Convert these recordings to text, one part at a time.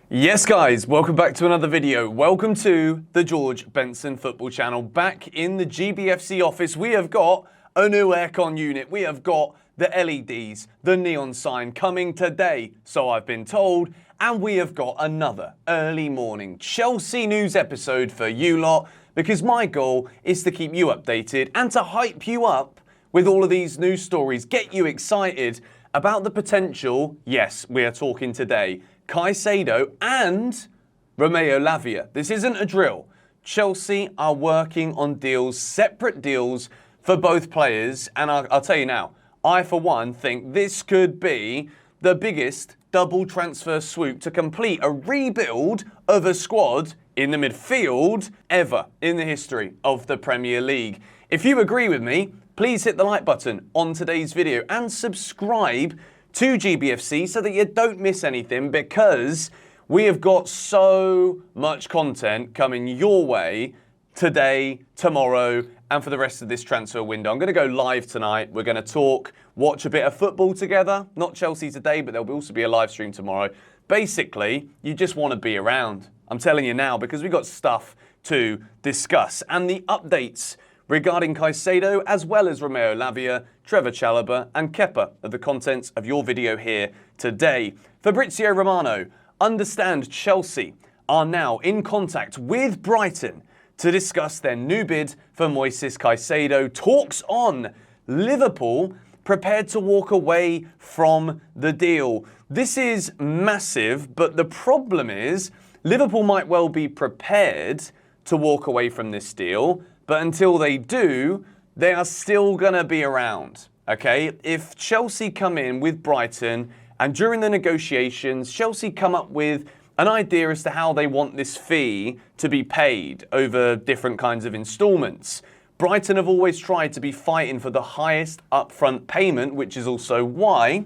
Yes guys, welcome back to another video. Welcome to the George Benson Football Channel. Back in the GBFC office, we have got a new aircon unit. We have got the LEDs, the neon sign coming today, so I've been told. And we have got another early morning Chelsea news episode for you lot, because my goal is to keep you updated and to hype you up with all of these news stories, get you excited about the potential. Yes, we are talking today Caicedo and Romeo Lavia. This isn't a drill. Chelsea are working on deals, separate deals for both players. And I'll tell you now, I for one think this could be the biggest double transfer swoop to complete a rebuild of a squad in the midfield ever in the history of the Premier League. If you agree with me, please hit the like button on today's video and subscribe to GBFC so that you don't miss anything, because we have got so much content coming your way today, tomorrow, and for the rest of this transfer window. I'm going to go live tonight. We're going to talk, watch a bit of football together. Not Chelsea today, but there'll also be a live stream tomorrow. Basically, you just want to be around. I'm telling you now, because we've got stuff to discuss. And the updates regarding Caicedo, as well as Romeo Lavia, Trevor Chalobah and Kepa are the contents of your video here today. Fabrizio Romano, understand Chelsea are now in contact with Brighton to discuss their new bid for Moises Caicedo. Talks on. Liverpool prepared to walk away from the deal. This is massive, but the problem is Liverpool might well be prepared to walk away from this deal, but until they do, they are still going to be around, okay? If Chelsea come in with Brighton and during the negotiations, Chelsea come up with an idea as to how they want this fee to be paid over different kinds of instalments. Brighton have always tried to be fighting for the highest upfront payment, which is also why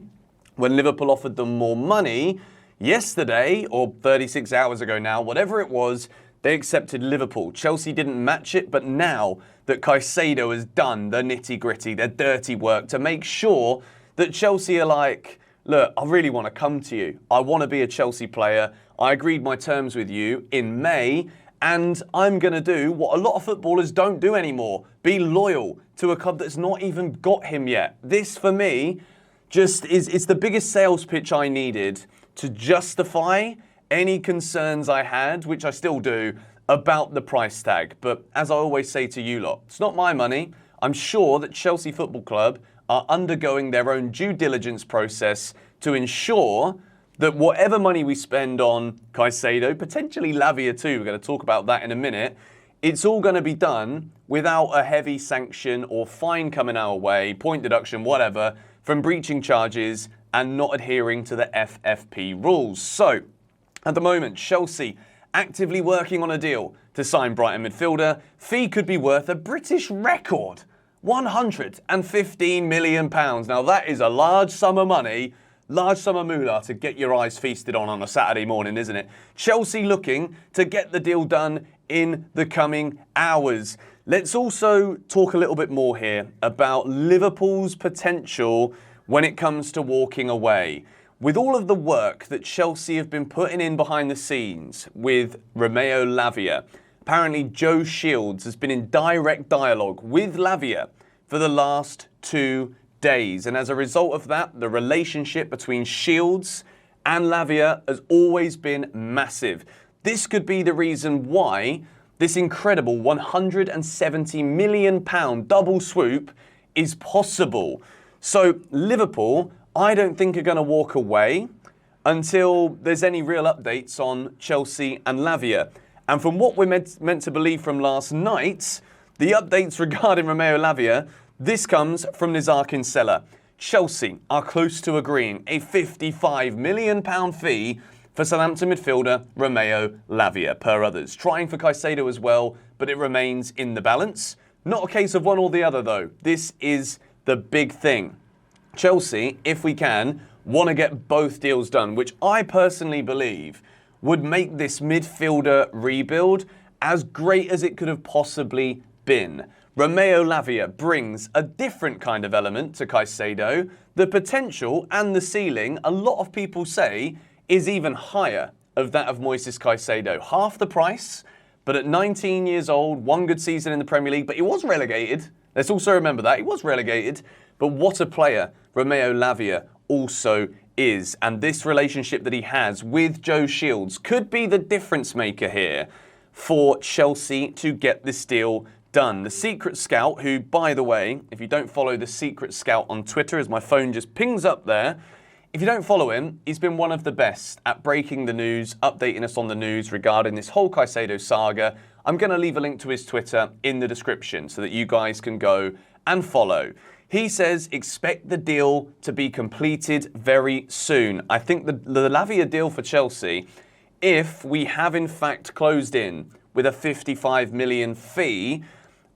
when Liverpool offered them more money yesterday, or 36 hours ago now, whatever it was, they accepted Liverpool. Chelsea didn't match it, but now that Caicedo has done the nitty-gritty, the dirty work to make sure that Chelsea are like, look, I really want to come to you. I want to be a Chelsea player. I agreed my terms with you in May, and I'm going to do what a lot of footballers don't do anymore. Be loyal to a club that's not even got him yet. This, for me, just is the biggest sales pitch I needed to justify any concerns I had, which I still do, about the price tag. But as I always say to you lot, it's not my money. I'm sure that Chelsea Football Club are undergoing their own due diligence process to ensure that whatever money we spend on Caicedo, potentially Lavia too, we're going to talk about that in a minute, it's all going to be done without a heavy sanction or fine coming our way, point deduction, whatever, from breaching charges and not adhering to the FFP rules. So, at the moment, Chelsea actively working on a deal to sign Brighton midfielder. Fee could be worth a British record, £115 million. Now that is a large sum of money, large sum of moolah to get your eyes feasted on a Saturday morning, isn't it? Chelsea looking to get the deal done in the coming hours. Let's also talk a little bit more here about Liverpool's potential when it comes to walking away. With all of the work that Chelsea have been putting in behind the scenes with Romeo Lavia, apparently Joe Shields has been in direct dialogue with Lavia for the last 2 days. And as a result of that, the relationship between Shields and Lavia has always been massive. This could be the reason why this incredible £170 million double swoop is possible. So Liverpool, I don't think are going to walk away until there's any real updates on Chelsea and Lavia. And from what we're meant to believe from last night, the updates regarding Romeo Lavia, this comes from Nizar Kinsella. Chelsea are close to agreeing a £55 million fee for Southampton midfielder Romeo Lavia, per others. Trying for Caicedo as well, but it remains in the balance. Not a case of one or the other though. This is the big thing. Chelsea, if we can, want to get both deals done, which I personally believe would make this midfielder rebuild as great as it could have possibly been. Romeo Lavia brings a different kind of element to Caicedo. The potential and the ceiling, a lot of people say, is even higher of that of Moises Caicedo. Half the price, but at 19 years old, one good season in the Premier League, but he was relegated. Let's also remember that. He was relegated, but what a player Romeo Lavia also is. And this relationship that he has with Joe Shields could be the difference maker here for Chelsea to get this deal done. The secret scout, who, by the way, if you don't follow the secret scout on Twitter, as my phone just pings up there, if you don't follow him, he's been one of the best at breaking the news, updating us on the news regarding this whole Caicedo saga. I'm going to leave a link to his Twitter in the description so that you guys can go and follow. He says, expect the deal to be completed very soon. I think the Lavia deal for Chelsea, if we have in fact closed in with a 55 million fee,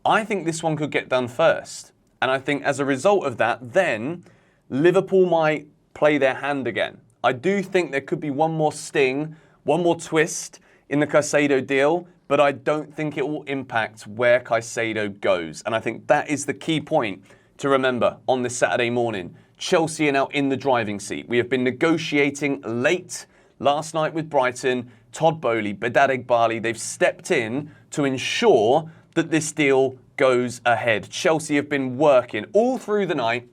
I think this one could get done first. And I think as a result of that, then Liverpool might play their hand again. I do think there could be one more sting, one more twist in the Caicedo deal, but I don't think it will impact where Caicedo goes. And I think that is the key point to remember on this Saturday morning. Chelsea are now in the driving seat. We have been negotiating late last night with Brighton. Todd Boehly, Bedadig Bali, they've stepped in to ensure that this deal goes ahead. Chelsea have been working all through the night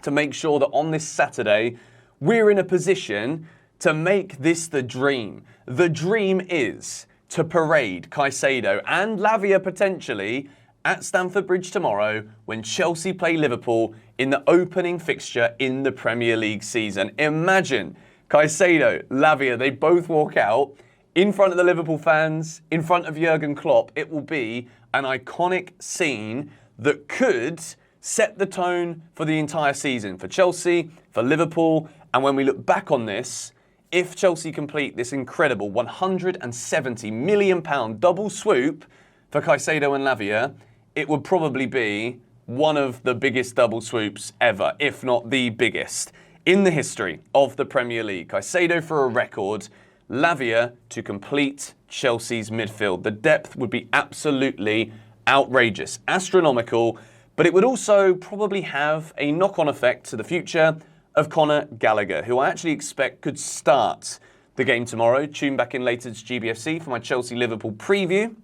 to make sure that on this Saturday, we're in a position to make this the dream. The dream is to parade Caicedo and Lavia potentially at Stamford Bridge tomorrow when Chelsea play Liverpool in the opening fixture in the Premier League season. Imagine Caicedo, Lavia, they both walk out in front of the Liverpool fans, in front of Jurgen Klopp. It will be an iconic scene that could set the tone for the entire season, for Chelsea, for Liverpool. And when we look back on this, if Chelsea complete this incredible £170 million double swoop for Caicedo and Lavia, it would probably be one of the biggest double swoops ever, if not the biggest, in the history of the Premier League. Caicedo for a record, Lavia to complete Chelsea's midfield. The depth would be absolutely outrageous, astronomical, but it would also probably have a knock-on effect to the future of Conor Gallagher, who I actually expect could start the game tomorrow. Tune back in later to GBFC for my Chelsea-Liverpool preview.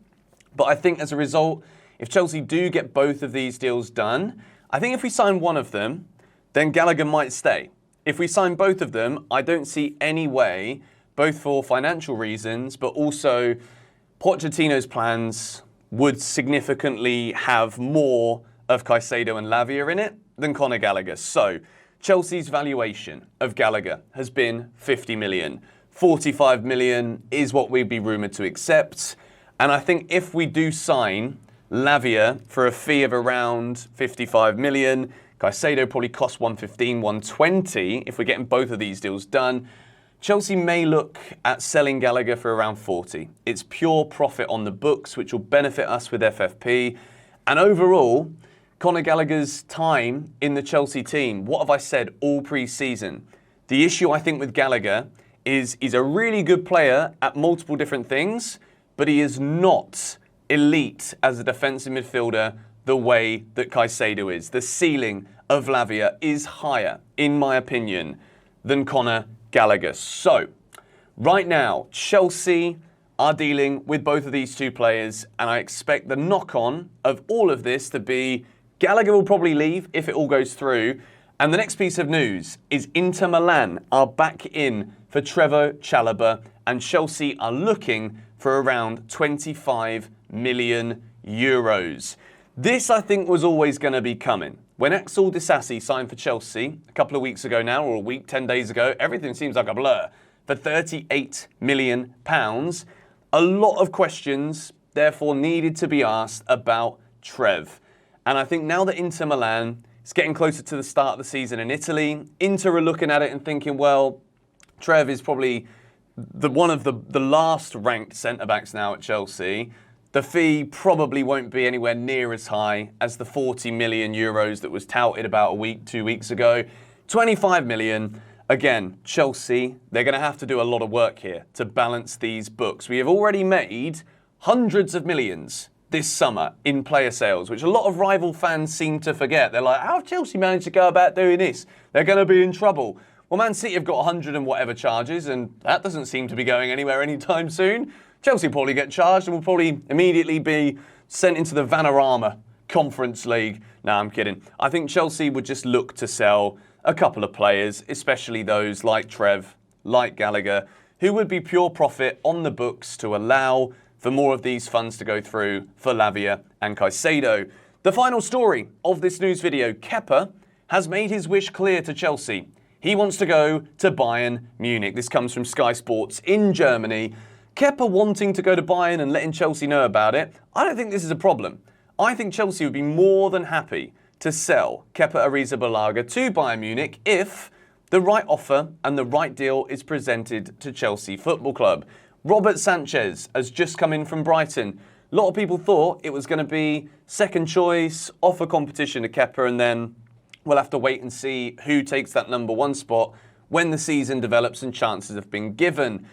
But I think as a result, if Chelsea do get both of these deals done, I think if we sign one of them, then Gallagher might stay. If we sign both of them, I don't see any way, both for financial reasons, but also Pochettino's plans would significantly have more of Caicedo and Lavia in it than Conor Gallagher. So Chelsea's valuation of Gallagher has been 50 million. 45 million is what we'd be rumoured to accept. And I think if we do sign Lavia for a fee of around 55 million, Caicedo probably costs 115, 120 if we're getting both of these deals done. Chelsea may look at selling Gallagher for around 40. It's pure profit on the books, which will benefit us with FFP. And overall, Conor Gallagher's time in the Chelsea team, what have I said all pre-season? The issue I think with Gallagher is he's a really good player at multiple different things, but he is not elite as a defensive midfielder the way that Caicedo is. The ceiling of Lavia is higher, in my opinion, than Conor Gallagher. So, right now, Chelsea are dealing with both of these two players, and I expect the knock-on of all of this to be Gallagher will probably leave if it all goes through. And the next piece of news is Inter Milan are back in for Trevoh Chalobah, and Chelsea are looking for around 25 million euros. This, I think, was always going to be coming. When Axel Disasi signed for Chelsea a couple of weeks ago now, or a week, 10 days ago, everything seems like a blur. For £38 million, a lot of questions, therefore, needed to be asked about Trev. And I think now that Inter Milan is getting closer to the start of the season in Italy, Inter are looking at it and thinking, well, Trev is probably one of the last ranked centre-backs now at Chelsea. The fee probably won't be anywhere near as high as the 40 million euros that was touted about a week, 2 weeks ago. 25 million. Again, Chelsea, they're going to have to do a lot of work here to balance these books. We have already made hundreds of millions this summer in player sales, which a lot of rival fans seem to forget. They're like, how have Chelsea managed to go about doing this? They're going to be in trouble. Well, Man City have got 100 and whatever charges, and that doesn't seem to be going anywhere anytime soon. Chelsea will probably get charged and will probably immediately be sent into the Vanarama Conference League. No, I'm kidding. I think Chelsea would just look to sell a couple of players, especially those like Trev, like Gallagher, who would be pure profit on the books to allow for more of these funds to go through for Lavia and Caicedo. The final story of this news video, Kepa has made his wish clear to Chelsea. He wants to go to Bayern Munich. This comes from Sky Sports in Germany. Kepa wanting to go to Bayern and letting Chelsea know about it, I don't think this is a problem. I think Chelsea would be more than happy to sell Kepa Arrizabalaga to Bayern Munich if the right offer and the right deal is presented to Chelsea Football Club. Robert Sanchez has just come in from Brighton. A lot of people thought it was going to be second choice, offer competition to Kepa, and then we'll have to wait and see who takes that number one spot when the season develops and chances have been given.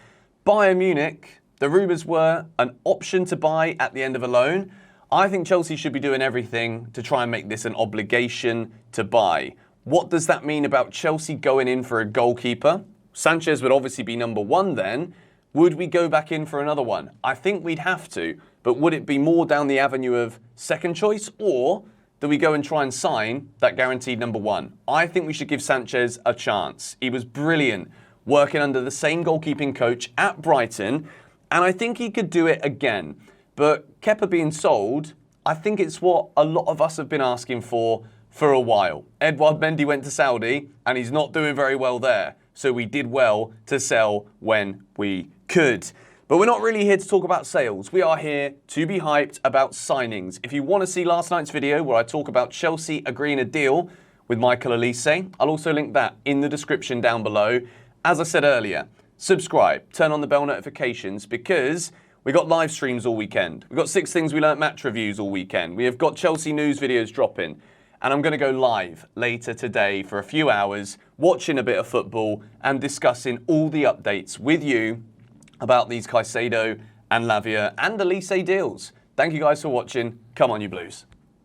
Bayern Munich, the rumours were an option to buy at the end of a loan. I think Chelsea should be doing everything to try and make this an obligation to buy. What does that mean about Chelsea going in for a goalkeeper? Sanchez would obviously be number one then. Would we go back in for another one? I think we'd have to, but would it be more down the avenue of second choice, or do we go and try and sign that guaranteed number one? I think we should give Sanchez a chance. He was brilliant working under the same goalkeeping coach at Brighton, and I think he could do it again. But Kepa being sold, I think it's what a lot of us have been asking for a while. Edouard Mendy went to Saudi, and he's not doing very well there. So we did well to sell when we could. But we're not really here to talk about sales. We are here to be hyped about signings. If you want to see last night's video where I talk about Chelsea agreeing a deal with Michael Elise, I'll also link that in the description down below. As I said earlier, subscribe, turn on the bell notifications, because we got live streams all weekend. We've got 6 Things We Learnt match reviews all weekend. We have got Chelsea news videos dropping. And I'm going to go live later today for a few hours, watching a bit of football and discussing all the updates with you about these Caicedo and Lavia and Elise deals. Thank you guys for watching. Come on, you Blues.